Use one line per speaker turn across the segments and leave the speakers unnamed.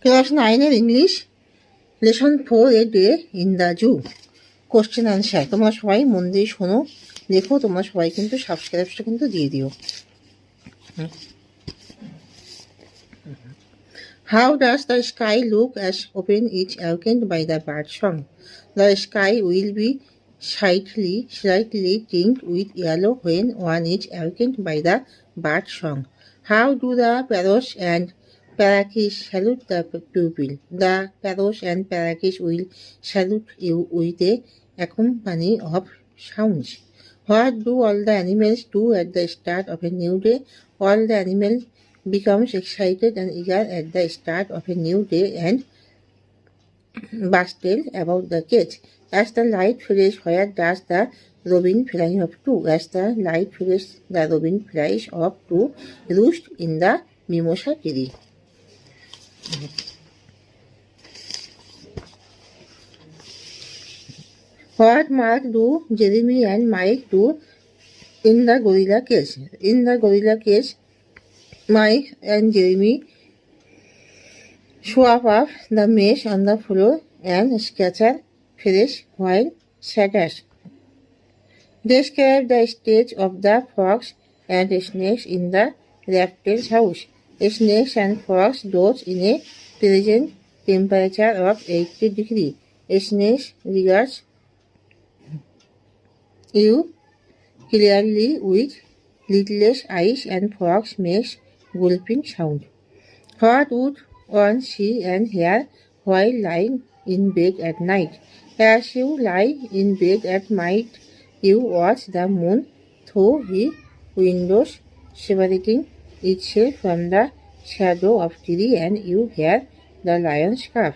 Class 9-এর English lesson 4 a day in the zoo. Question answer. তোমরা সবাই মন দিয়ে শোনো, দেখো। তোমরা সবাই কিন্তু সাবস্ক্রাইবটা কিন্তু দিয়ে দিও। How does the sky look as open is awakened by the bird song? The sky will be slightly tinged with yellow when one is awakened by the bird song. How do the parrots and parrakeets salute the pupil? The parrots and parrakeets will salute you with a accompany of sounds. What do all the animals do at the start of a new day? All the animals becomes excited and eager at the start of a new day and bustle about the cage. As the light fades, where does the robin fly off to? As the light fades, the robin flies off to roost in the mimosa tree. What mark do Jeremy and Mike do in the gorilla cage? In the gorilla cage, Mike and Jeremy swap up the mesh on the floor and scatter fresh while shatters. Describe the stage of the frogs and snakes in the reptile's house. Snakes and frogs doze in a present temperature of 80 degrees. Snakes regards you clearly with lidless eyes and frogs makes gulping sound. What would one see and hear while lying in bed at night? As you lie in bed at night, you watch the moon through the windows, separating itself from the shadow of tree, and you hear the lion's calf.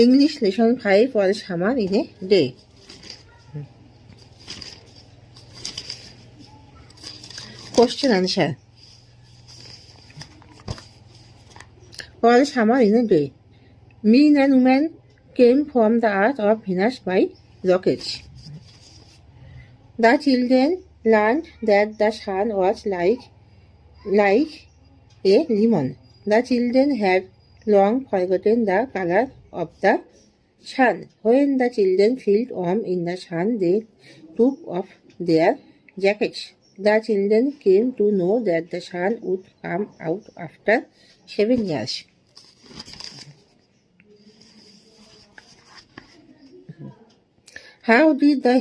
English lesson 5 was summer in a day. Question answer. All summer in a day. Men and women came from the earth of Venus by rockets. The children learned that the sun was like a lemon. The children had long forgotten the color of the sun. When the children felt warm in the sun, they took off their jackets. The children came to know that the sun would come out after 7 years. How did the